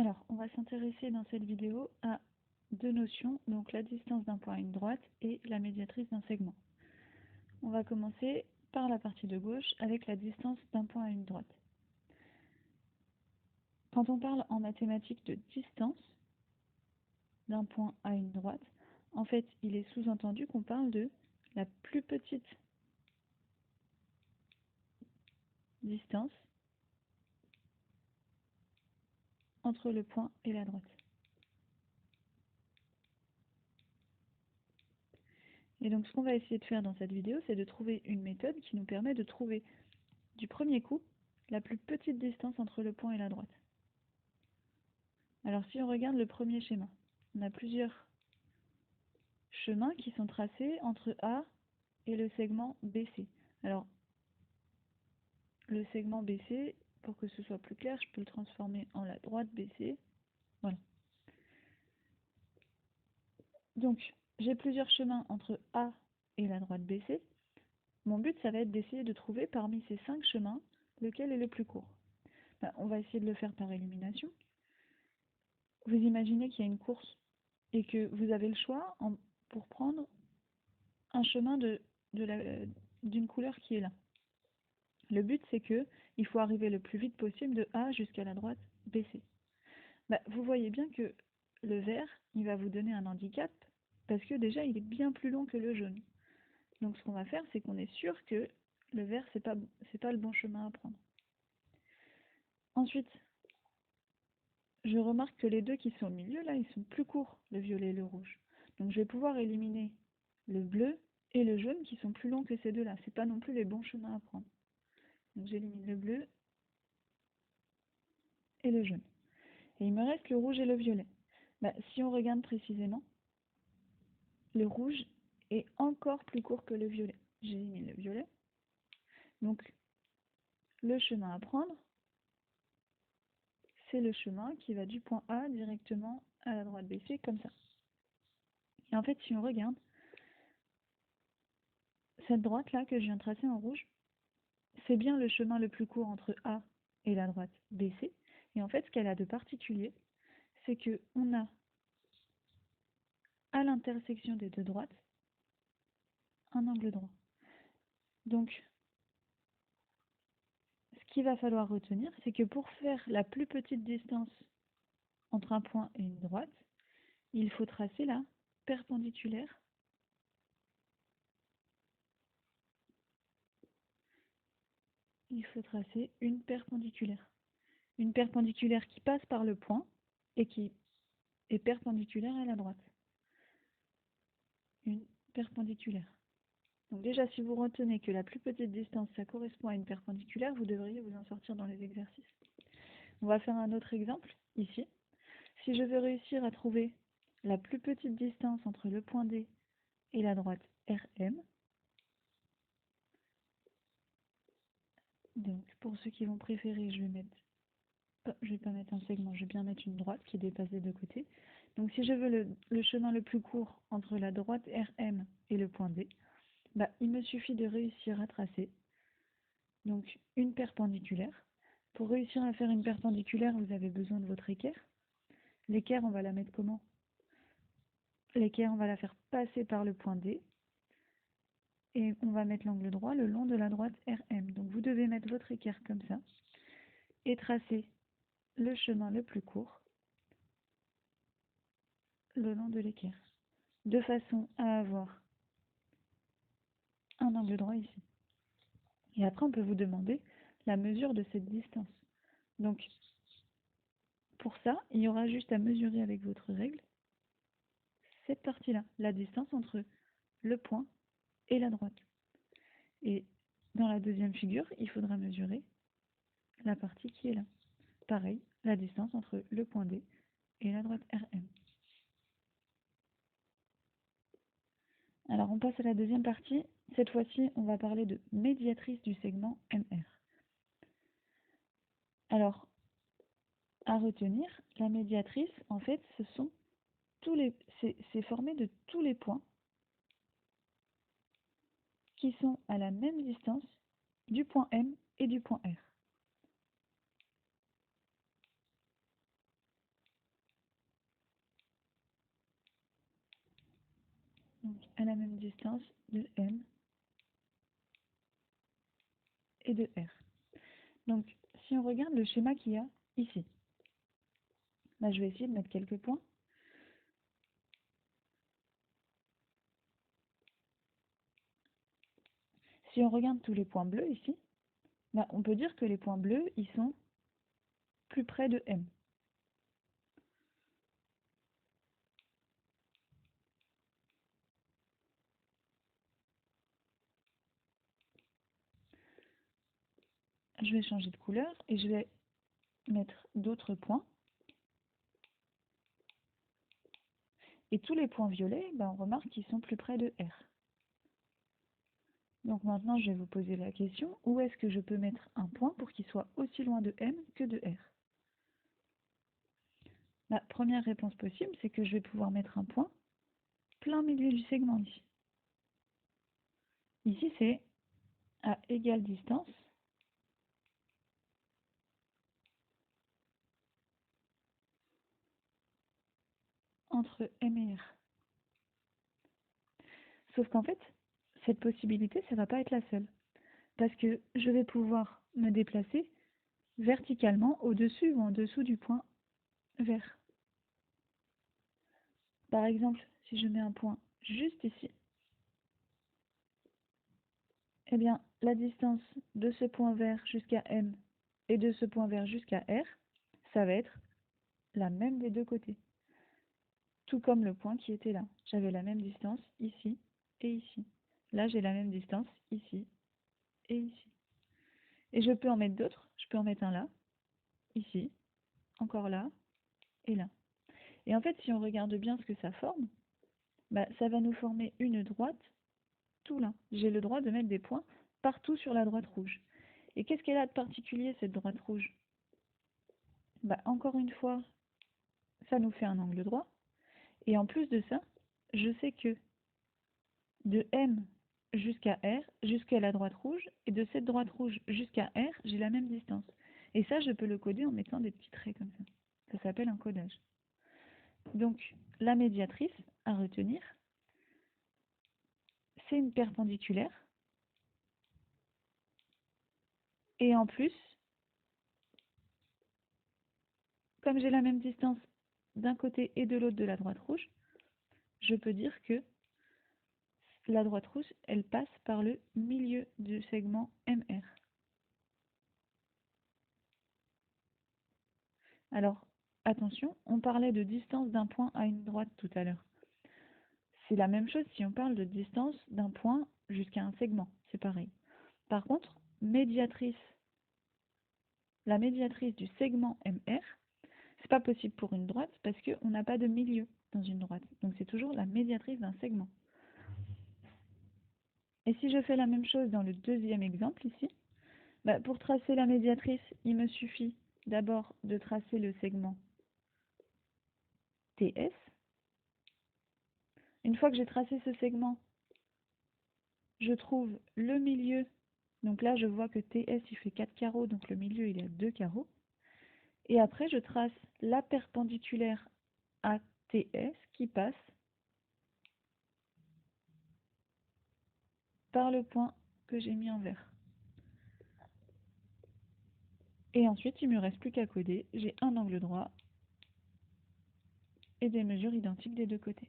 Alors, on va s'intéresser dans cette vidéo à deux notions, donc la distance d'un point à une droite et la médiatrice d'un segment. On va commencer par la partie de gauche avec la distance d'un point à une droite. Quand on parle en mathématiques de distance d'un point à une droite, en fait, il est sous-entendu qu'on parle de la plus petite distance entre le point et la droite. Et donc ce qu'on va essayer de faire dans cette vidéo, c'est de trouver une méthode qui nous permet de trouver du premier coup la plus petite distance entre le point et la droite. Alors si on regarde le premier schéma, on a plusieurs chemins qui sont tracés entre A et le segment BC. Alors le segment BC, pour que ce soit plus clair, je peux le transformer en la droite BC. Voilà. Donc j'ai plusieurs chemins entre A et la droite BC. Mon but, ça va être d'essayer de trouver parmi ces 5 chemins lequel est le plus court. On va essayer de le faire par élimination. Vous imaginez qu'il y a une course et que vous avez le choix pour prendre un chemin d'une couleur qui est là. Le but, c'est qu'il faut arriver le plus vite possible de A jusqu'à la droite BC. Vous voyez bien que le vert, il va vous donner un handicap parce que déjà, il est bien plus long que le jaune. Donc ce qu'on va faire, c'est qu'on est sûr que le vert, c'est pas le bon chemin à prendre. Ensuite, je remarque que les deux qui sont au milieu, là, ils sont plus courts, le violet et le rouge. Donc je vais pouvoir éliminer le bleu et le jaune qui sont plus longs que ces deux-là. C'est pas non plus les bons chemins à prendre. Donc j'élimine le bleu et le jaune. Et il me reste le rouge et le violet. Si on regarde précisément, le rouge est encore plus court que le violet. J'élimine le violet. Donc le chemin à prendre, c'est le chemin qui va du point A directement à la droite BC, comme ça. Et en fait, si on regarde, cette droite-là que je viens de tracer en rouge, c'est bien le chemin le plus court entre A et la droite BC. Et en fait, ce qu'elle a de particulier, c'est qu'on a à l'intersection des deux droites un angle droit. Donc, ce qu'il va falloir retenir, c'est que pour faire la plus petite distance entre un point et une droite, il faut tracer la perpendiculaire il faut tracer une perpendiculaire. Une perpendiculaire qui passe par le point et qui est perpendiculaire à la droite. Une perpendiculaire. Donc déjà, si vous retenez que la plus petite distance, ça correspond à une perpendiculaire, vous devriez vous en sortir dans les exercices. On va faire un autre exemple, ici. Si je veux réussir à trouver la plus petite distance entre le point D et la droite RM, donc pour ceux qui vont préférer, je vais pas mettre un segment, je vais bien mettre une droite qui dépasse des deux côtés. Donc si je veux le chemin le plus court entre la droite RM et le point D, il me suffit de réussir à tracer donc une perpendiculaire. Pour réussir à faire une perpendiculaire, vous avez besoin de votre équerre. L'équerre, on va la mettre comment? L'équerre, on va la faire passer par le point D. Et on va mettre l'angle droit le long de la droite RM. Donc vous devez mettre votre équerre comme ça et tracer le chemin le plus court le long de l'équerre, de façon à avoir un angle droit ici. Et après, on peut vous demander la mesure de cette distance. Donc, pour ça, il y aura juste à mesurer avec votre règle cette partie-là, la distance entre le point et la droite. Et dans la deuxième figure, il faudra mesurer la partie qui est là. Pareil, la distance entre le point D et la droite RM. Alors on passe à la deuxième partie. Cette fois-ci, on va parler de médiatrice du segment MR. Alors, à retenir, la médiatrice, en fait, c'est formé de tous les points qui sont à la même distance du point M et du point R. donc à la même distance de M et de R. Donc, si on regarde le schéma qu'il y a ici, là, je vais essayer de mettre quelques points. Si on regarde tous les points bleus ici, bah, on peut dire que les points bleus, ils sont plus près de M. Je vais changer de couleur et je vais mettre d'autres points. Et tous les points violets, bah, on remarque qu'ils sont plus près de R. Donc maintenant, je vais vous poser la question, où est-ce que je peux mettre un point pour qu'il soit aussi loin de M que de R? La première réponse possible, c'est que je vais pouvoir mettre un point plein milieu du segment ici. Ici, c'est à égale distance entre M et R. Sauf qu'en fait, cette possibilité, ça ne va pas être la seule. Parce que je vais pouvoir me déplacer verticalement au-dessus ou en dessous du point vert. Par exemple, si je mets un point juste ici, eh bien, la distance de ce point vert jusqu'à M et de ce point vert jusqu'à R, ça va être la même des deux côtés. Tout comme le point qui était là. J'avais la même distance ici et ici. Là, j'ai la même distance ici et ici. Et je peux en mettre d'autres. Je peux en mettre un là, ici, encore là et là. Et en fait, si on regarde bien ce que ça forme, bah, ça va nous former une droite tout là. J'ai le droit de mettre des points partout sur la droite rouge. Et qu'est-ce qu'elle a de particulier, cette droite rouge? Bah, encore une fois, ça nous fait un angle droit. Et en plus de ça, je sais que de M jusqu'à R, jusqu'à la droite rouge, et de cette droite rouge jusqu'à R, j'ai la même distance. Et ça, je peux le coder en mettant des petits traits comme ça. Ça s'appelle un codage. Donc, la médiatrice à retenir, c'est une perpendiculaire. Et en plus, comme j'ai la même distance d'un côté et de l'autre de la droite rouge, je peux dire que la droite rouge, elle passe par le milieu du segment MR. Alors, attention, on parlait de distance d'un point à une droite tout à l'heure. C'est la même chose si on parle de distance d'un point jusqu'à un segment, c'est pareil. Par contre, la médiatrice du segment MR, c'est pas possible pour une droite parce qu'on n'a pas de milieu dans une droite. Donc c'est toujours la médiatrice d'un segment. Et si je fais la même chose dans le deuxième exemple ici, bah, pour tracer la médiatrice, il me suffit d'abord de tracer le segment TS. Une fois que j'ai tracé ce segment, je trouve le milieu. Donc là, je vois que TS, il fait 4 carreaux, donc le milieu, il est à 2 carreaux. Et après, je trace la perpendiculaire à TS qui passe par le point que j'ai mis en vert. Et ensuite, il ne me reste plus qu'à coder. J'ai un angle droit et des mesures identiques des deux côtés.